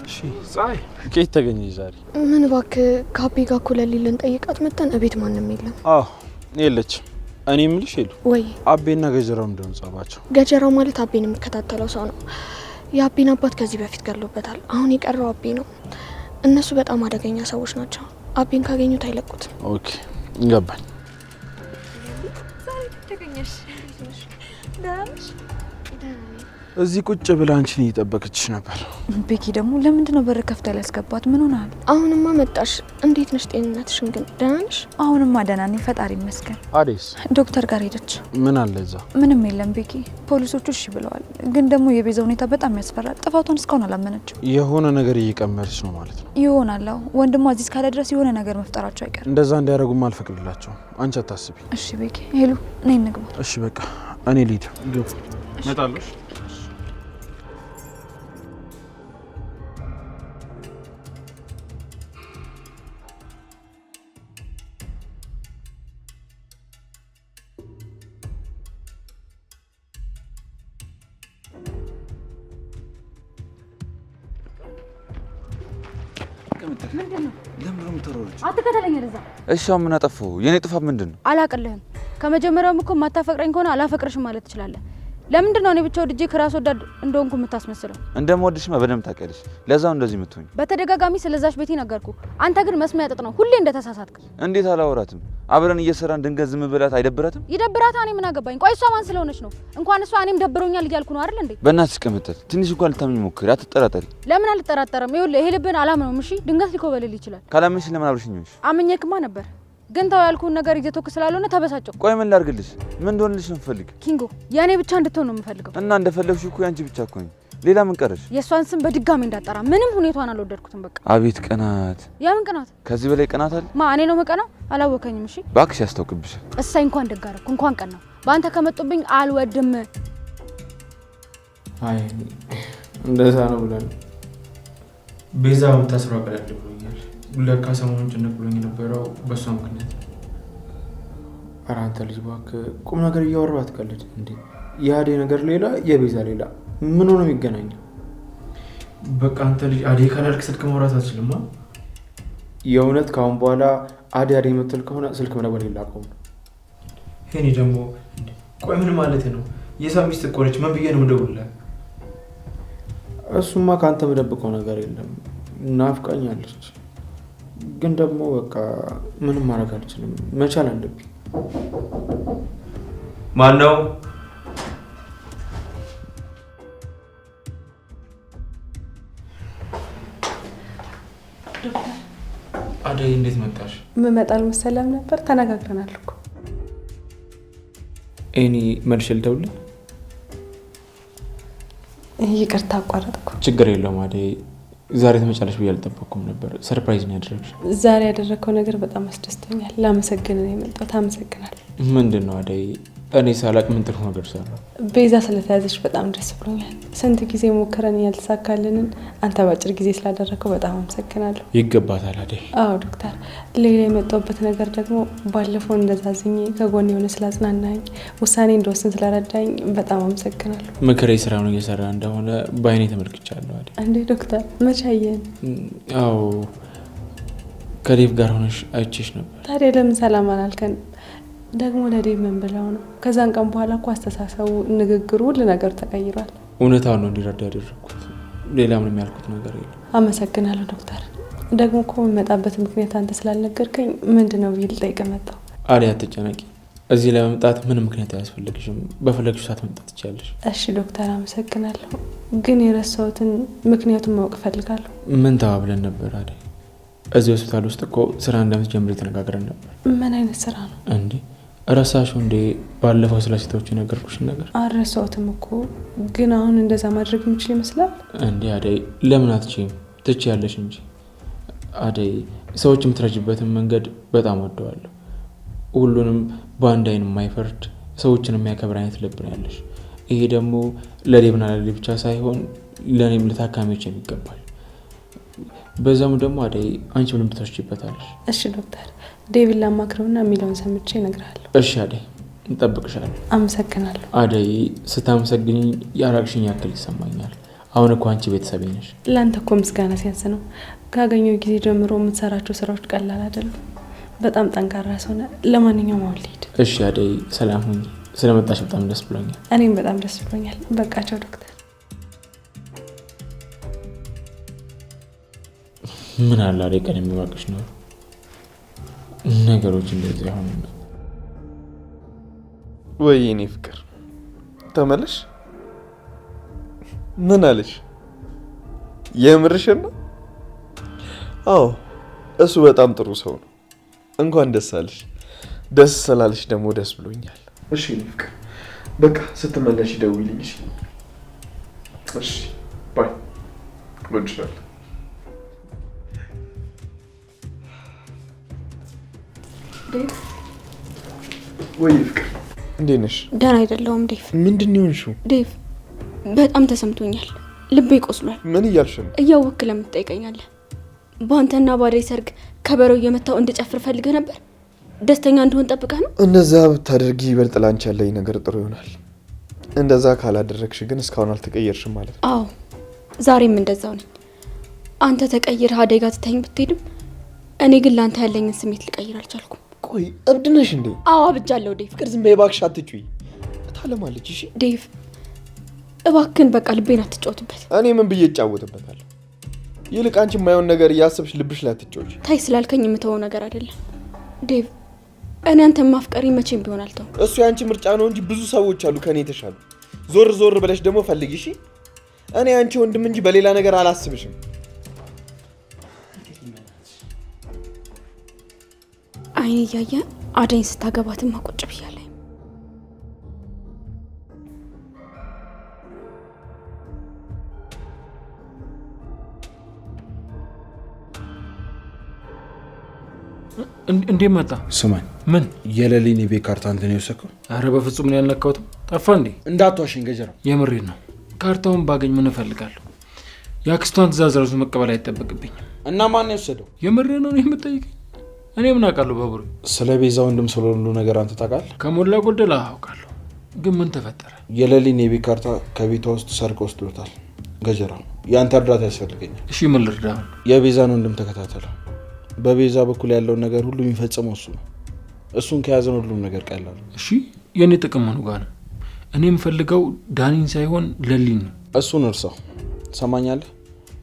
እሺ ፀሐይ ከየት ተገኘሽ ዛሬ? ምን እባክህ ካቤ ጋር እኮ ለሊልን ጠይቃት መጣን። እቤት ማንም የለም። አዎ የለች። እኔ የምልሽ ሄሉ ወይ አቤና ገጀራው እንደሆነ ጸባቸው። ገጀራው ማለት አቤን የሚከታተለው ሰው ነው። የአቤን አባት ከዚህ በፊት ገሎበታል። አሁን የቀረው አቤ ነው። እነሱ በጣም አደገኛ ሰዎች ናቸው። አቤን ካገኙት አይለቁትም። ኦኬ እንገባኝ። ዛሬ ተገኘሽ? ዳንሽ እዚህ ቁጭ ብላ አንቺን እየጠበቀችሽ ነበር። ቤኪ ደግሞ ለምንድን ነው በር ከፍታ ያስገባት? ምን ሆናል? አሁንማ መጣሽ። እንዴት ነሽ? ጤንነትሽን ግን ደህና ነሽ? አሁንማ ደህና ነኝ፣ ፈጣሪ ይመስገን። አዴስ ዶክተር ጋር ሄደች። ምን አለ እዛ? ምንም የለም ቤኪ። ፖሊሶቹ እሺ ብለዋል፣ ግን ደግሞ የቤዛ ሁኔታ በጣም ያስፈራል። ጥፋቷን እስካሁን አላመነችም። የሆነ ነገር እየቀመረች ነው ማለት ነው። ይሆናል። ወንድሟ እዚህ እስካለ ድረስ የሆነ ነገር መፍጠራቸው አይቀርም። እንደዛ እንዲያደርጉም አልፈቅድላቸውም። አንቺ አታስቢ እሺ ቤኪ። ሄሉ ነይ እንግባ። እሺ በቃ እኔ ልሂድ። እመጣለሁ። አትከተለኝ ወደዛ። እሺ ምን አጠፋሁ? የኔ ጥፋት ምንድን ነው? አላቅልህም። ከመጀመሪያውም እኮ የማታፈቅረኝ ከሆነ አላፈቅርሽም ማለት ትችላለህ። ለምንድን ነው እኔ ብቻ ወድጄ ከራስ ወዳድ እንደሆንኩ የምታስመስለው? እንደምወድሽማ በደንብ ታውቂያለሽ። ለዛው እንደዚህ የምትሆኝ። በተደጋጋሚ ስለዛች ቤቴ ነገርኩ። አንተ ግን መስሚያ ጥጥ ነው፣ ሁሌ እንደተሳሳትክ። እንዴት አላወራትም? አብረን እየሰራን ድንገት ዝም ብላት አይደብራትም? ይደብራታ። እኔ ምን አገባኝ? ቆይ እሷ ማን ስለሆነች ነው? እንኳን እሷ እኔም ደብሮኛል እያልኩ ነው አይደል እንዴ? በእናትሽ ቀምጠል። ትንሽ እንኳን ልታምኝ ሞክሪ፣ አትጠራጠሪ። ለምን አልጠራጠርም? ይኸውልህ ይሄ ልብን አላምነውም። እሺ ድንገት ሊኮበልል ይችላል። ካላመንሽ ለምን አብረሽኝ ሆንሽ? አምኜክማ ነበር፣ ግን ተው ያልኩህን ነገር እየተወክ ስላልሆነ ተበሳጨው። ቆይ ምን ላድርግልሽ? ምን እንደሆነልሽ ነው የምፈልግ? ኪንጎ የኔ ብቻ እንድትሆን ነው የምፈልገው። እና እንደፈለግሽ እኮ ያንቺ ብቻ እኮ ነኝ። ሌላ ምን ቀረሽ? የእሷን ስም በድጋሚ እንዳጠራ። ምንም ሁኔታዋን አልወደድኩትም። በቃ አቤት ቅናት! የምን ቅናት? ከዚህ በላይ ቅናት አለ? እኔ ነው መቀናው? አላወከኝም። እሺ እባክሽ ያስታውቅብሻል። እሳይ እንኳን ደግ አደረኩ፣ እንኳን ቀናው። በአንተ ከመጡብኝ አልወድም። አይ እንደዛ ነው ብለን ቤዛ የምታስረው ቀላል ብሎኛል። ለካ ሰሞኑን ጭንቅ ብሎኝ የነበረው በሷ ምክንያት። ኧረ አንተ ልጅ እባክህ ቁም ነገር እያወራህ አትቀልድ እንዴ። የአደይ ነገር ሌላ፣ የቤዛ ሌላ። ምን ሆነ የሚገናኘው? በቃ አንተ ልጅ አደይ ካላልክ ስልክ ማውራት አትችልማ። የእውነት ከአሁን በኋላ አደይ የምትል ከሆነ ስልክ መደወል የላቀውም። ይሄኔ ደግሞ ቆይ ምን ማለት ነው? የሰው ሚስት እኮ ነች። ምን ብዬ ነው የምደውልልህ? እሱማ ከአንተ የምደብቀው ነገር የለም። ናፍቃኛለች፣ ግን ደግሞ በቃ ምንም ማድረግ አልችልም። መቻል አለብኝ። ማን ነው? አደይ እንዴት መጣሽ? ምመጣል መሰለም ነበር። ተነጋግረናል እኮ። እኔ መልሼ ልደውልልህ? ይቅርታ አቋረጥኩ። ችግር የለውም አደይ። ዛሬ ትመጫለሽ ብዬ አልጠበቅኩም ነበር። ሰርፕራይዝ ነው ያደረግሽ። ዛሬ ያደረግከው ነገር በጣም አስደስቶኛል። ላመሰግን ነው የመጣሁት። አመሰግናለሁ። ምንድን ነው አደይ? እኔ ሳላቅ ምን ጥሩ ነገር ሰራ? ቤዛ ስለተያዘች በጣም ደስ ብሎኛል። ስንት ጊዜ ሞክረን ያልተሳካልንን አንተ ባጭር ጊዜ ስላደረግከው በጣም አመሰግናለሁ። ይገባታል አደይ። አዎ ዶክተር፣ ሌላ የመጣሁበት ነገር ደግሞ ባለፈው እንደዛዝኜ ከጎን የሆነ ስላጽናናኝ፣ ውሳኔ እንደወስን ስለረዳኝ በጣም አመሰግናለሁ። ምክሬ ስራውን እየሰራ እንደሆነ በአይኔ ተመልክቻለሁ አደይ። እንዴ ዶክተር መቼ አየን? አዎ ከዴቭ ጋር ሆነሽ አይቼሽ ነበር። ታዲያ ለምን ሰላም አላልከን? ደግሞ ለዴቭ ምን ብለው ነው? ከዛን ቀን በኋላ እኮ አስተሳሰቡ፣ ንግግሩ፣ ሁሉ ነገር ተቀይሯል። እውነታውን ነው እንዲረዳ ያደረግኩት። ሌላ ምንም ያልኩት ነገር የለም። አመሰግናለሁ ዶክተር። ደግሞ እኮ የምመጣበት ምክንያት አንተ ስላልነገርከኝ ምንድን ነው ብዬ ልጠይቅ መጣሁ። አደይ አትጨነቂ። እዚህ ለመምጣት ምንም ምክንያት አያስፈልግሽም። በፈለግሽ ሰዓት መምጣት ትችያለሽ። እሺ ዶክተር አመሰግናለሁ። ግን የረሳሁትን ምክንያቱን ማወቅ እፈልጋለሁ። ምን ተባብለን ነበር አደይ? እዚህ ሆስፒታል ውስጥ እኮ ስራ እንደምትጀምሪ ተነጋግረን ነበር። ምን አይነት ስራ ነው እንዴ? ረሳሽው እንዴ? ባለፈው ስለ ሴቶች የነገርኩሽን ነገር። አልረሳሁትም እኮ፣ ግን አሁን እንደዛ ማድረግ የምችል ይመስላል እንዴ? አደይ ለምን አትችይም? ትችያለሽ እንጂ አደይ። ሰዎች የምትረጅበትን መንገድ በጣም ወደዋለሁ። ሁሉንም በአንድ አይን የማይፈርድ ሰዎችን የሚያከብር አይነት ልብ ነው ያለሽ። ይሄ ደግሞ ለዴብና ለሌ ብቻ ሳይሆን ለእኔም ለታካሚዎች የሚገባል። በዛም ደግሞ አደይ አንቺ ምንም ትወስጂበታለሽ። እሺ ዶክተር፣ ዴቪድ ላማክረውና የሚለውን ሰምቼ እነግርሃለሁ። እሺ አደይ፣ እንጠብቅሻለን። አመሰግናለሁ አደይ። ስታመሰግኝ ያራቅሽኝ ያክል ይሰማኛል። አሁን እኮ አንቺ ቤተሰቤ ነሽ። ለአንተ እኮ ምስጋና ሲያንስ ነው። ካገኘው ጊዜ ጀምሮ የምትሰራቸው ስራዎች ቀላል አይደሉም። በጣም ጠንካራ ሰው ነህ። ለማንኛውም አሁን ልሂድ። እሺ አደይ፣ ሰላም ሁኚ። ስለመጣሽ በጣም ደስ ብሎኛል። እኔም በጣም ደስ ብሎኛል። በቃቸው ዶክተር። ምን አለ አደይ ቀን የሚዋቅሽ ነው ነገሮች እንደዚህ አሁን። ወይ እኔ ፍቅር ተመለሽ። ምን አለሽ? የምርሽን ነው? አዎ እሱ በጣም ጥሩ ሰው ነው። እንኳን ደስ አለሽ። ደስ ስላለሽ ደግሞ ደስ ብሎኛል። እሺ እኔ ፍቅር በቃ ስትመለሽ ደውይልኝ። እሺ እሺ ባይ። ወድሻለሁ። ዴቭ ወይ ፍቅር እንዴት ነሽ? ደህና አይደለሁም ዴቭ። ምንድን ነው የሆንሽው? ዴቭ በጣም ተሰምቶኛል። ልቤ ቆስሏል። ምን እያልሽ ነው? እያወክ ለምን ትጠይቀኛለህ? በአንተና ባደይ ሰርግ ከበረው እየመታው እንድጨፍር ፈልገህ ነበር። ደስተኛ እንደሆን ጠብቀህ ነው? እንደዛ ብታደርጊ ይበልጥ ላንቺ ያለኝ ነገር ጥሩ ይሆናል። እንደዛ ካላደረግሽ ግን እስካሁን አልተቀየርሽም ማለት ነው። አዎ ዛሬም እንደዛው ነኝ። አንተ ተቀይረህ አደይ ጋር ትተኸኝ ብትሄድም እኔ ግን ለአንተ ያለኝን ስሜት ልቀይር አልቻልኩም። ቆይ እብድ ነሽ እንዴ? አዎ አብጃለሁ ዴቭ። ፍቅር ዝም በይ እባክሽ፣ አትጩይ። ታለማለች። እሺ ዴቭ እባክህን በቃ ልቤን አትጫወትበት። እኔ ምን ብዬ እጫወትበታለሁ? ይልቅ አንቺ የማይሆን ነገር እያሰብሽ ልብሽ ላይ አትጫወች። ታይ ስላልከኝ የምተወው ነገር አይደለም ዴቭ። እኔ አንተን ማፍቀሪ መቼም ቢሆን አልተውም። እሱ የአንቺ ምርጫ ነው እንጂ ብዙ ሰዎች አሉ ከኔ የተሻሉ። ዞር ዞር ብለሽ ደግሞ ፈልጊ። እሺ እኔ አንቺ ወንድም እንጂ በሌላ ነገር አላስብሽም። አይኔ እያየ አደይን ስታገባትማ ቁጭ ብያለሁ። እንዴ መጣ? ስማኝ፣ ምን የሌሊን የቤት ካርታ አንተ ነው የወሰድከው? አረ በፍጹም ነው ያልነካሁት። ጠፋ እንዴ? እንዳትዋሽኝ ገጀራ። የምሬን ነው። ካርታውን ባገኝ ምን እፈልጋለሁ? የአክስቷን ትእዛዝ ራሱ መቀበል አይጠበቅብኝም። እና ማን ነው የወሰደው? የምሬን ነው የምጠይቀኝ? እኔ ምን አውቃለሁ ባቡሬ? ስለ ቤዛ ወንድም ስለ ሁሉ ነገር አንተ ታውቃለህ? ከሞላ ጎደል አውቃለሁ። ግን ምን ተፈጠረ? የሌሊን የቤት ካርታ ከቤቷ ውስጥ ሰርቀው ወስዶታል። ገጀራ፣ ያንተ እርዳታ ያስፈልገኛል። እሺ ምን ልርዳ? የቤዛን ወንድም ተከታተለው። በቤዛ በኩል ያለውን ነገር ሁሉ የሚፈጽመው እሱ ነው። እሱን ከያዘን ሁሉም ነገር ቀላል። እሺ የኔ ጥቅም ምኑ ጋር ነው? እኔ የምፈልገው ዳኒን ሳይሆን ለሊን ነው። እሱን እርሳው። ሰማኛለህ?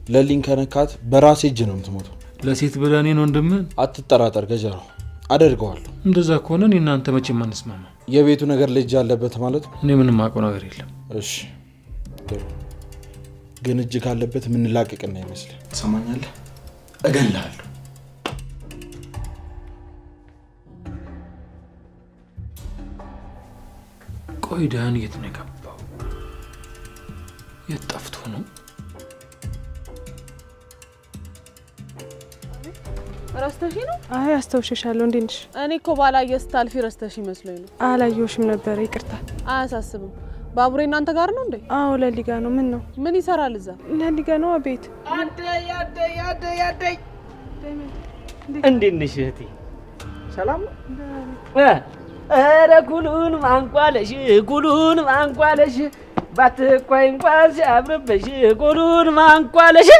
ለሊን ከነካት በራሴ እጅ ነው የምትሞተው። ለሴት ብለህ እኔን ወንድምህን? አትጠራጠር ገጀራው፣ አደርገዋለሁ። እንደዛ ከሆነ እኔ እናንተ መቼም አንስማማ። የቤቱ ነገር ልጅ አለበት ማለት ነው? እኔ ምንም አውቀው ነገር የለም። እሺ ግን እጅ ካለበት የምንላቀቅና ይመስል። ሰማኛለህ? እገልሃለሁ። ቆይ ዳኒ የት ነው የገባው? የት ጠፍቶ ነው? ረስተሽ ነው? አይ አስተውሽሻለሁ። እንዴት ነሽ? እኔ እኮ ባላየ ስታልፊ ረስተሽ ይመስለኝ ነው። አላየሁሽም ነበር፣ ይቅርታ። አያሳስብም። ባቡሬ እናንተ ጋር ነው እንዴ? አዎ ለሊ ጋ ነው። ምን ነው? ምን ይሰራል እዛ? ለሊ ጋ ነው ቤት። አደይ እንዴት ነሽ እህቴ? ሰላም ነው? ኧረ ጉሉን ማንቋለሽ፣ ጉሉን ማንቋለሽ፣ ባትኳይ እንኳን ሲያምርብሽ፣ ጉሉን ማንቋለሽ።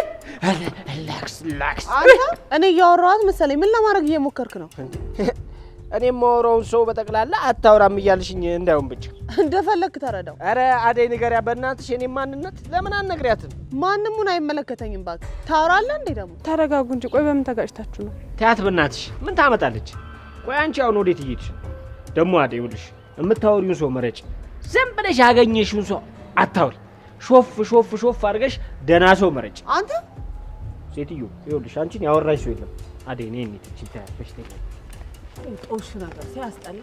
ላክስ አንተ እኔ እያወራኋት መሰለኝ። ምን ለማድረግ እየሞከርክ ነው? እኔ የማወራውን ሰው በጠቅላላ አታውራም እያልሽኝ እንዳይሆን ብቻ እንደፈለግክ ተረዳው። ኧረ አደይ ንገሪያ በእናትሽ። የኔ ማንነት ለምን አትነግሪያትም? ማንሙን አይመለከተኝም። እባክህ ታወራለህ እንዴ? ደግሞ ተረጋጉ እንጂ። ቆይ በምን ተጋጭታችሁ ነው? ተያት በእናትሽ። ምን ታመጣለች? ቆይ አንቺ አሁን ወዴት እየሄድሽ ደግሞ? አደይ ይኸውልሽ፣ የምታወሪውን ሰው መረጭ። ዝም ብለሽ ያገኘሽውን ሰው አታውሪ። ሾፍ ሾፍ ሾፍ አድርገሽ ደህና ሰው መረጭ። አንተ ሴትዮ ይኸውልሽ፣ አንቺን ያወራሽ ሰው የለም። አደይ ነይ እንሂድ። እቺ ታያለሽ ጦሽ ነገር ሲያስጠላ።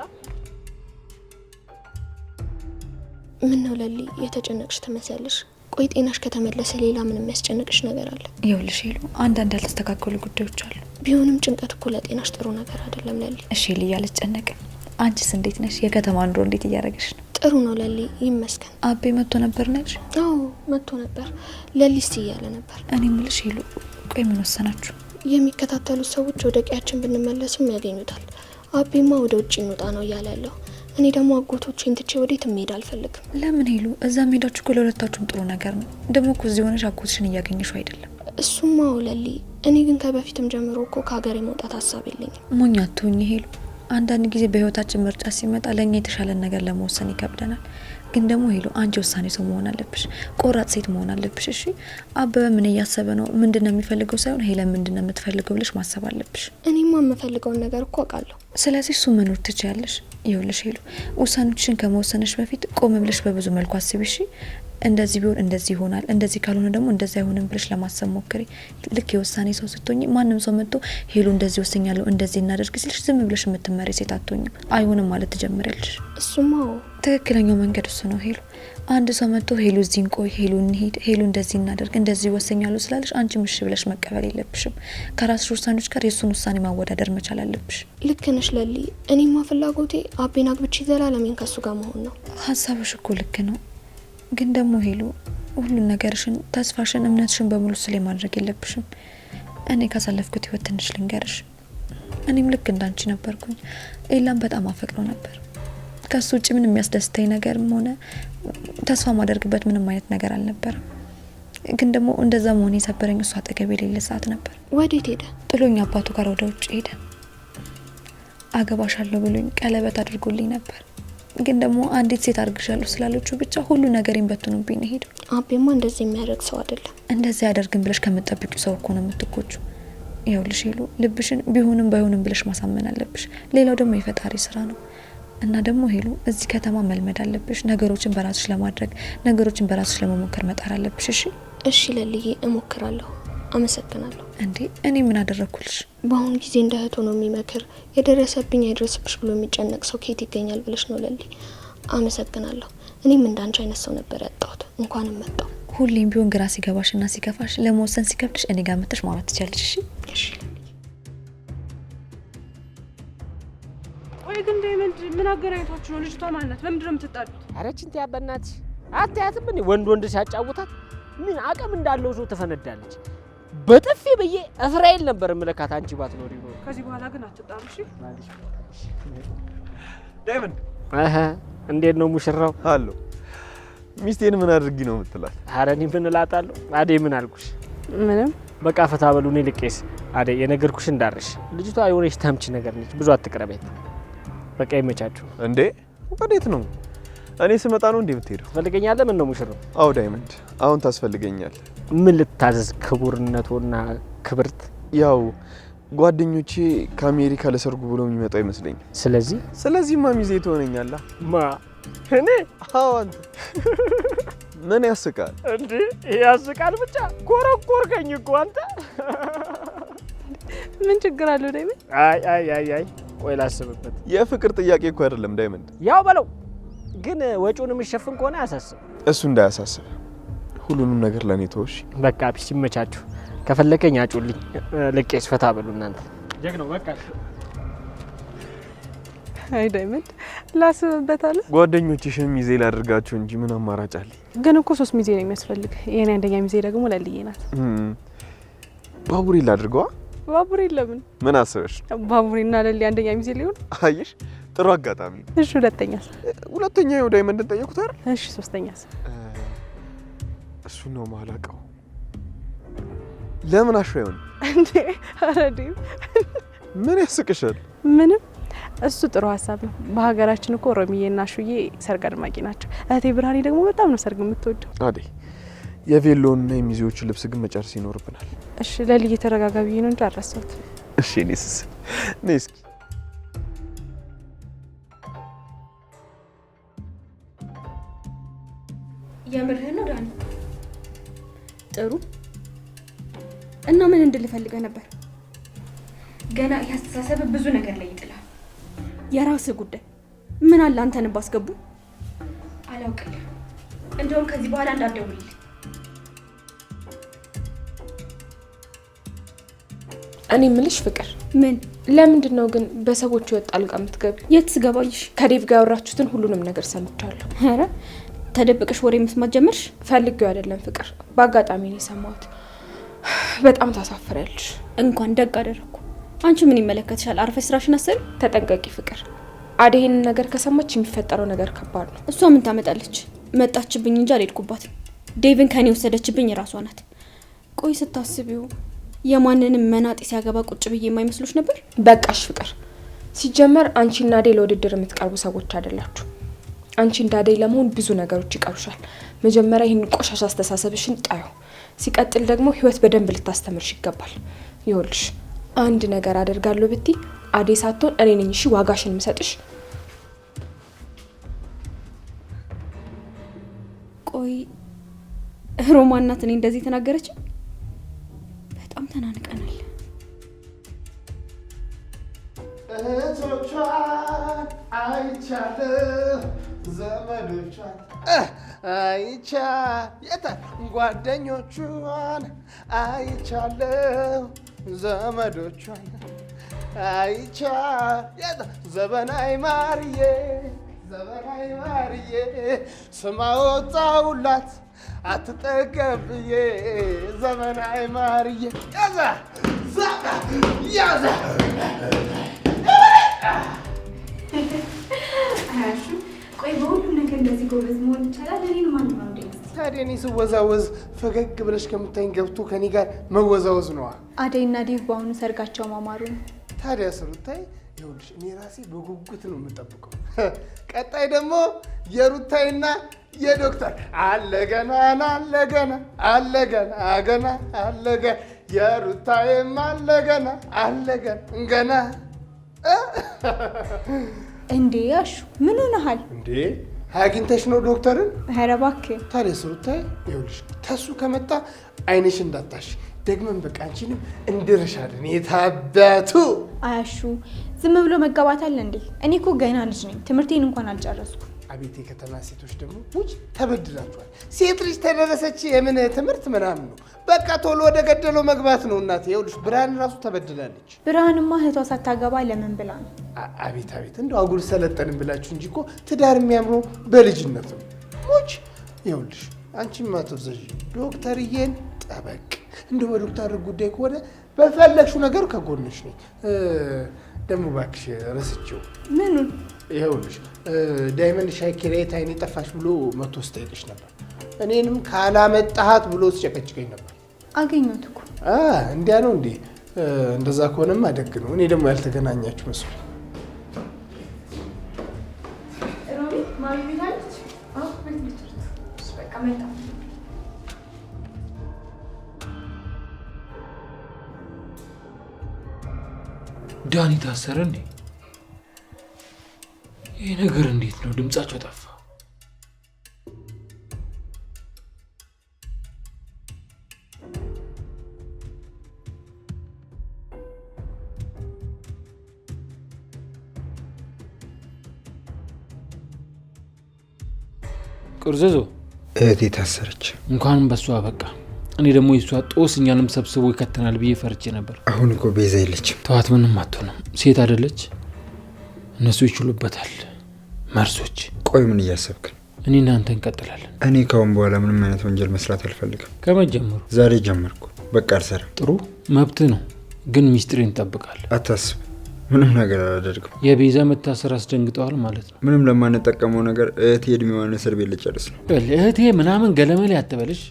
ምን ነው ለሊ፣ የተጨነቅሽ ትመስያለሽ። ቆይ ጤናሽ ከተመለሰ ሌላ ምን የሚያስጨንቅሽ ነገር አለ? ይኸውልሽ ሄሉ፣ አንዳንድ ያልተስተካከሉ ጉዳዮች አሉ። ቢሆንም ጭንቀት እኮ ለጤናሽ ጥሩ ነገር አይደለም ለሊ። እሺ ልያ አልጨነቅም። አንቺስ እንዴት ነሽ? የከተማ ኑሮ እንዴት እያደረገሽ ነው? ጥሩ ነው ለሊ፣ ይመስገን። አቤ መጥቶ ነበር ነሽ? አዎ መጥቶ ነበር። ለሊስ እያለ ነበር። እኔ የምልሽ ሄሉ፣ ቆይ ምን ወሰናችሁ? የሚከታተሉት ሰዎች ወደ ቀያችን ብንመለስም ያገኙታል። አቤማ ወደ ውጭ እንውጣ ነው እያለ ያለው። እኔ ደግሞ አጎቶቼን ትቼ ወዴት መሄድ አልፈልግም። ለምን ሄሉ? እዛ መሄዳችሁ እኮ ለሁለታችሁም ጥሩ ነገር ነው። ደግሞ እኮ እዚህ ሆነሽ አጎትሽን እያገኘሽው አይደለም። እሱማ ለሊ፣ እኔ ግን ከበፊትም ጀምሮ እኮ ከሀገር የመውጣት ሀሳብ የለኝም። ሞኝ አትሁኝ ሄሉ። አንዳንድ ጊዜ በህይወታችን ምርጫ ሲመጣ ለእኛ የተሻለን ነገር ለመወሰን ይከብደናል። ግን ደግሞ ሄሉ፣ አንቺ ውሳኔ ሰው መሆን አለብሽ። ቆራጥ ሴት መሆን አለብሽ። እሺ አበበ ምን እያሰበ ነው፣ ምንድነው የሚፈልገው ሳይሆን ሄለን ምንድነው የምትፈልገው ብለሽ ማሰብ አለብሽ። እኔማ የምፈልገውን ነገር እኮ አውቃለሁ። ስለዚህ እሱ መኖር ትችያለሽ። ይኸውልሽ ሄሉ፣ ውሳኔዎችሽን ከመወሰንሽ በፊት ቆም ብለሽ በብዙ መልኩ አስቢ። እሺ እንደዚህ ቢሆን እንደዚህ ይሆናል፣ እንደዚህ ካልሆነ ደግሞ እንደዚህ አይሆንም ብለሽ ለማሰብ ሞክሪ። ልክ የውሳኔ ሰው ስትሆኚ ማንም ሰው መጥቶ ሄሉ እንደዚህ ወስኛለሁ እንደዚህ እናደርግ ሲልሽ ዝም ብለሽ የምትመሪ ሴት አትሆኝም። አይሆንም ማለት ትጀምሪያለሽ። እሱማ ትክክለኛው መንገድ እሱ ነው ሄሉ። አንድ ሰው መጥቶ ሄሉ እዚህ እንቆይ፣ ሄሉ እንሂድ፣ ሄሉ እንደዚህ እናደርግ፣ እንደዚህ ወስኛለሁ ስላለሽ አንቺ ምሽ ብለሽ መቀበል የለብሽም። ከራስሽ ውሳኔዎች ጋር የእሱን ውሳኔ ማወዳደር መቻል አለብሽ። ልክ ነሽ ለሊ። እኔማ ፍላጎቴ አቤን አግብቼ ዘላለሜን ከሱ ጋር መሆን ነው። ሀሳብሽ እኮ ልክ ነው። ግን ደግሞ ሄሉ፣ ሁሉን ነገርሽን፣ ተስፋሽን፣ እምነትሽን በሙሉ ስለ ማድረግ የለብሽም። እኔ ካሳለፍኩት ህይወት ትንሽ ልንገርሽ። እኔም ልክ እንዳንቺ ነበርኩኝ። ኤላም በጣም አፈቅረው ነበር። ከሱ ውጭ ምንም የሚያስደስተኝ ነገርም ሆነ ተስፋ ማደርግበት ምንም አይነት ነገር አልነበረም። ግን ደግሞ እንደዛ መሆን የሰበረኝ እሱ አጠገቤ የሌለ ሰዓት ነበር። ወዴት ሄደ? ጥሎኝ አባቱ ጋር ወደ ውጭ ሄደ። አገባሻለሁ ብሎኝ ቀለበት አድርጎልኝ ነበር። ግን ደግሞ አንዲት ሴት አድርግሻለሁ ስላለችው ብቻ ሁሉ ነገሬን በትኑብኝ ነው ሄደው። አቤማ እንደዚህ የሚያደርግ ሰው አይደለም። እንደዚህ ያደርግን ብለሽ ከምትጠብቂው ሰው እኮ ነው የምትጎጁ። ይኸውልሽ ሄሉ፣ ልብሽን ቢሆንም ባይሆንም ብለሽ ማሳመን አለብሽ። ሌላው ደግሞ የፈጣሪ ስራ ነው። እና ደግሞ ሄሉ፣ እዚህ ከተማ መልመድ አለብሽ። ነገሮችን በራስሽ ለማድረግ ነገሮችን በራስሽ ለመሞከር መጣር አለብሽ። እሺ እሺ ለልዬ፣ እሞክራለሁ። አመሰግናለሁ። እንዴ እኔ ምን አደረኩልሽ? በአሁኑ ጊዜ እንደ እህት ሆኖ የሚመክር የደረሰብኝ አይድረስብሽ ብሎ የሚጨነቅ ሰው ከየት ይገኛል ብለሽ ነው ለሊ። አመሰግናለሁ። እኔም እንዳንቺ አይነት ሰው ነበር ያጣሁት። እንኳንም መጣሁ። ሁሌም ቢሆን ግራ ሲገባሽና ሲከፋሽ ለመወሰን ሲከብድሽ እኔ ጋር መጥተሽ ማውራት ትችያለሽ። እሺ? ቆይ ግን ዳይመንድ ምን አገናኝቷችሁ ነው? ልጅቷ ማናት? ለምንድን ነው የምትጣሉት? ኧረ ችንት ያበናትሽ አታያትም እንዴ? ወንድ ሲያጫውታት ምን አቅም እንዳለው ሰው ትፈነዳለች። በጥፊ ብዬ እስራኤል ነበር ምልካት አንቺ ባትኖሪ ነው። ከዚህ በኋላ ግን አትጣሉ እሺ? ዳይመንድ እንዴት ነው ሙሽራው? አሎ ሚስቴን ምን አድርጊ ነው የምትላት? ኧረ እኔ ምን እላታለሁ? አዴ ምን አልኩሽ? ምንም በቃ ፈታ በሉ። እኔ ልቄስ አዴ የነገርኩሽ እንዳርሽ። ልጅቷ የሆነች ተምች ነገር ነች። ብዙ አትቅረቤት። በቃ ይመቻችሁ። እንዴ ወዴት ነው? እኔ ስመጣ ነው እንዴ የምትሄደው? ትፈልገኛለህ? ምን ነው ሙሽራው? አዎ ዳይመንድ አሁን ታስፈልገኛል። ምን ልታዘዝ? ክቡርነቶና ክብርት ያው ጓደኞቼ ከአሜሪካ ለሰርጉ ብሎ የሚመጣ ይመስለኝ። ስለዚህማ ሚዜ ትሆነኛለህ። ማ እኔ? አዎ አንተ። ምን ያስቃል እንዴ? ያስቃል ብቻ ኮረኮርከኝ እኮ አንተ። ምን ችግር አለው ዳይመንድ? አይ ቆይ ላስብበት። የፍቅር ጥያቄ እኮ አይደለም ዳይመንድ። ያው በለው ግን ወጪውን የሚሸፍን ከሆነ አያሳስብ። እሱ እንዳያሳስብ ሁሉንም ነገር ለኔ ተወሽ። በቃ ቢስ ይመቻችሁ። ከፈለከኝ አጩልኝ። ልቄስ ፈታ በሉ እናንተ ጀግናው። በቃ አይ ዳይመንድ ላስብበት አለ። ጓደኞችሽን ሚዜ ላድርጋቸው እንጂ ምን አማራጭ አለ? ግን እኮ 3 ሚዜ ነው የሚያስፈልግ። የኔ አንደኛ ሚዜ ደግሞ ለልዬ ናት። ባቡሬ ላድርገዋ? ባቡሬ ለምን? ምን አስበሽ? ባቡሬና ለሊ አንደኛ ሚዜ ሊሆን? አየሽ ጥሩ አጋጣሚ። እሺ ሁለተኛስ? ሁለተኛ ይኸው ዳይመንድን ጠየቁት አይደል? እሺ ሶስተኛስ? እሱ ነው ማላቀው። ለምን አሽራዩን እንዴ? አረዲ ምን ያስቅሻል? ምንም። እሱ ጥሩ ሀሳብ ነው። በሀገራችን እኮ ሮሚዬና ሹዬ ሰርግ አድማቂ ናቸው። እህቴ ብርሃኔ ደግሞ በጣም ነው ሰርግ የምትወደው። አዴ የቬሎንና የሚዜዎቹን ልብስ ግን መጨረስ ይኖርብናል። እሺ ለልዬ ተረጋጋ ብዬ ነው እንጂ አልረሳሁት። እሺ እኔስ ነይ እስኪ የምርህን ነው ዳኒ? ጥሩ እና ምን እንድልፈልገ ነበር? ገና ያስተሳሰብ ብዙ ነገር ላይ ይጥላል። የራስህ ጉዳይ። ምን አለ አንተን ባስገቡ? አላውቅልህ። እንደውም ከዚህ በኋላ እንዳትደውልልኝ። እኔ ምልሽ ፍቅር፣ ምን ለምንድን ነው ግን በሰዎች ይወጣ አልቃ የምትገቢው? የት ስገባይሽ? ከዴቭ ጋር ያወራችሁትን ሁሉንም ነገር ሰምቻለሁ። ኧረ ተደብቀሽ ወሬ መስማት ጀመርሽ? ፈልጌው አይደለም ፍቅር፣ በአጋጣሚ ነው የሰማሁት። በጣም ታሳፍሪያለሽ። እንኳን ደግ አደረኩ። አንቺ ምን ይመለከትሻል? አርፈሽ ስራሽን አሰሪ። ተጠንቀቂ ፍቅር። አደይ ይሄንን ነገር ከሰማች የሚፈጠረው ነገር ከባድ ነው። እሷ ምን ታመጣለች? መጣችብኝ እንጂ አልሄድኩባትም። ዴቭን ከኔ ወሰደችብኝ ራሷ ናት። ቆይ ስታስቢው የማንንም መናጤ ሲያገባ ቁጭ ብዬ የማይመስሉሽ ነበር? በቃሽ ፍቅር። ሲጀመር አንቺና አደይ ለውድድር የምትቀርቡ ሰዎች አይደላችሁ። አንቺ እንደ አደይ ለመሆን ብዙ ነገሮች ይቀሩሻል። መጀመሪያ ይህን ቆሻሻ አስተሳሰብሽን ጣዩ። ሲቀጥል ደግሞ ህይወት በደንብ ልታስተምርሽ ይገባል። ይኸውልሽ አንድ ነገር አደርጋለሁ ብቲ አደይ ሳትሆን እኔ ነኝ እሺ ዋጋሽን የምሰጥሽ። ቆይ ሮማን ናት እኔ እንደዚህ ተናገረች? በጣም ተናንቀናል። እህቶቿን አይቻለሁ፣ ዘመዶቿን ጓደኞቿን አይቻለሁ፣ ዘመዶቿን ዘበናይ ማርዬ ስማ ወጣሁላት አትጠገብዬ ዘመናይ ማርዬ ያዘ ቆይ በሁሉም ነገር እንደዚህ ጎበዝ መሆን ይቻላል? እኔን ማን ነው እንዴ? ታዲያ እኔ ስወዛወዝ ፈገግ ብለሽ ከምታይኝ ገብቶ ከኔ ጋር መወዛወዝ ነዋ። አደይና ዴቭ በአሁኑ ሰርጋቸው ማማሩ ነው። ታዲያ ስሩታይ ይኸውልሽ እኔ ራሴ በጉጉት ነው የምጠብቀው። ቀጣይ ደግሞ የሩታይና የዶክተር አለገና የሩታይም አለገና ገና እንዴ አሹ ምን ሆነሃል እንዴ? አግኝተሽ ነው ዶክተርን? ኧረ እባክህ። ታዲያ ስሩታይ ይኸውልሽ ተሱ ከመጣ አይንሽ እንዳታሽ ደግመን በቃ አንቺንም እንድርሻለን። የታባቱ አያሹ ዝም ብሎ መጋባት አለ እንዴ? እኔ እኮ ገና ልጅ ነኝ፣ ትምህርቴን እንኳን አልጨረስኩ። አቤት የከተማ ሴቶች ደግሞ ውጭ ተበድላችኋል። ሴት ልጅ ተደረሰች የምን ትምህርት ምናምን ነው። በቃ ቶሎ ወደ ገደለው መግባት ነው እናቴ። ይኸውልሽ ብርሃን ራሱ ተበድላለች። ብርሃንማ እህቷ ሳታገባ ለምን ብላ ነው? አቤት አቤት፣ እንደው አጉል ሰለጠንም ብላችሁ እንጂ እኮ ትዳር የሚያምረው በልጅነት ነው። ሙች ይኸውልሽ አንቺማ አትዘዢ፣ ዶክተርዬን ጠበቅ። እንደው በዶክተር ጉዳይ ከሆነ በፈለግሽው ነገር ከጎንሽ ነኝ። ደግሞ እባክሽ ረስቼው ምኑን? ይኸውልሽ ዳይመንድ ሻይ ኪራይት አይኔ ጠፋሽ ብሎ መቶ ስጠይቅሽ ነበር። እኔንም ካላመጣሃት ብሎ ሲጨቀጭቀኝ ነበር። አገኘሁት እኮ። እንዲያ ነው እንዴ? እንደዛ ከሆነማ ደግ ነው። እኔ ደግሞ ያልተገናኛችሁ መስሎኝ። ዳኒ ታሰረ እንዴ? ይህ ነገር እንዴት ነው? ድምጻቸው ጠፋ። ቁርዘዞ እህቴ ታሰረች። እንኳንም በሷ በቃ። እኔ ደግሞ የሷ ጦስ እኛንም ሰብስቦ ይከተናል ብዬ ፈርቼ ነበር። አሁን እኮ ቤዛ የለችም። ተዋት፣ ምንም አትሆንም። ሴት አይደለች? እነሱ ይችሉበታል። መርሶች። ቆይ ምን እያሰብክ ነው? እኔ እናንተ እንቀጥላለን። እኔ ካሁን በኋላ ምንም አይነት ወንጀል መስራት አልፈልግም። ከመጀመሩ ዛሬ ጀመርኩ። በቃ አልሰራም። ጥሩ መብት ነው፣ ግን ሚስጥሬን እንጠብቃለን። አታስብ፣ ምንም ነገር አላደርግም። የቤዛ መታሰር አስደንግጠዋል ማለት ነው። ምንም ለማንጠቀመው ነገር እህቴ እድሜዋን እስር ቤት ልጨርስ ነው። እህቴ ምናምን ገለመሌ አትበልሽ።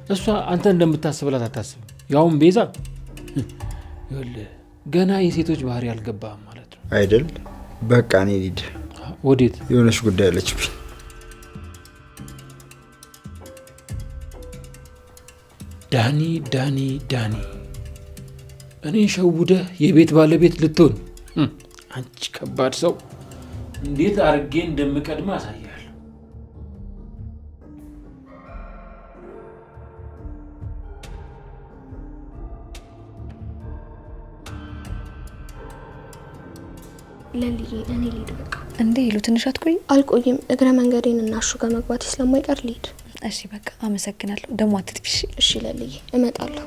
እሷ አንተ እንደምታስብላት አታስብም። ያውም ቤዛ ገና የሴቶች ባህሪ አልገባም ማለት ነው አይደል? በቃ እኔ ልሂድ። ወዴት? የሆነች ጉዳይ አለችብኝ። ዳኒ ዳኒ ዳኒ፣ እኔ ሸውደህ የቤት ባለቤት ልትሆን። አንቺ ከባድ ሰው! እንዴት አርጌ እንደምቀድም አሳያለሁ። ለልዬ እኔ ልሂድ በቃ። እንዴ ይሉ ትንሽ አትቆይ? አልቆይም። እግረ መንገዴን እና እሹ ጋር መግባቴ ስለማይቀር ልሂድ። እሺ በቃ አመሰግናለሁ። ደግሞ አትጥፊ። እሺ ለልዬ እመጣለሁ።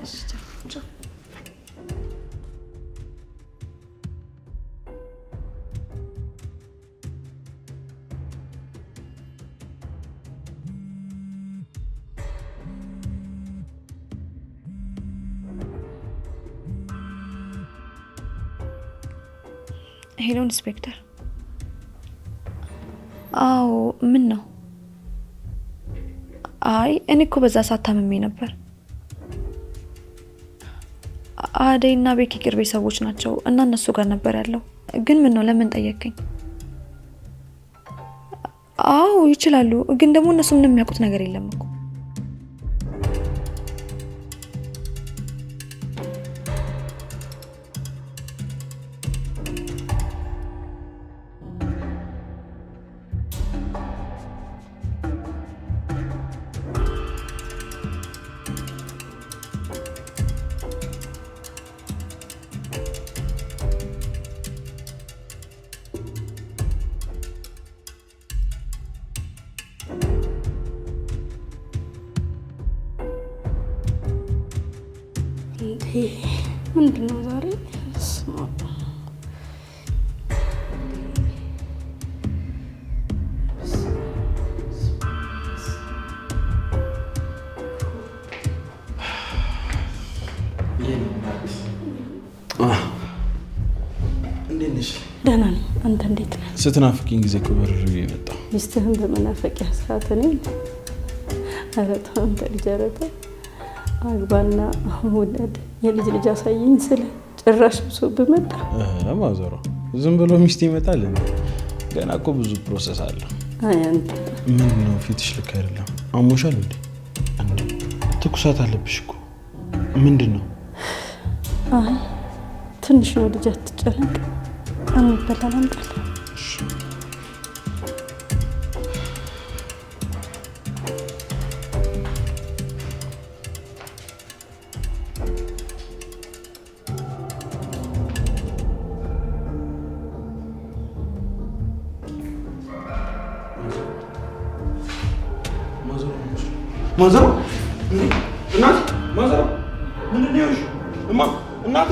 ሄሎ ኢንስፔክተር። አዎ ምን ነው? አይ እኔ እኮ በዛ ሰዓት ታምሜ ነበር። አደይና ቤኪ ቅርቤ ሰዎች ናቸው እና እነሱ ጋር ነበር ያለው። ግን ምን ነው ለምን ጠየቀኝ? አዎ ይችላሉ፣ ግን ደግሞ እነሱ ምንም የሚያውቁት ነገር የለም እኮ። ምንድን ነው ዛሬ? እንዴት ነሽ? ደህና ነኝ። አንተ እንዴት ነህ? ስትናፍቂኝ ጊዜ እኮ በርር የመጣው ሚስትህን በመናፈቂያ ሰዓት እኔ ኧረ ተው አንተ ልጅ፣ ኧረ ተው አግባና ውለድ፣ የልጅ ልጅ አሳየኝ ስለ ጭራሽ ብሶ ብመጣ ማዘሯ ዝም ብሎ ሚስት ይመጣል። ገና እኮ ብዙ ፕሮሰስ አለ። አይ አንተ ምን ነው ፊትሽ ልክ አይደለም። አሞሻል እንዴ? ትኩሳት አለብሽ እኮ። ምንድን ነው? አይ ትንሽ ነው ልጅ፣ አትጨነቅ። የሚበላ ላምጣልህ? ማዘሮ እናቴ ማዘሮ ምንድን ነው የሆንሽ? እማ እናቴ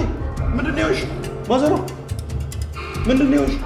ምንድን ነው የሆንሽ? ማዘሮ ምንድን ነው የሆንሽ?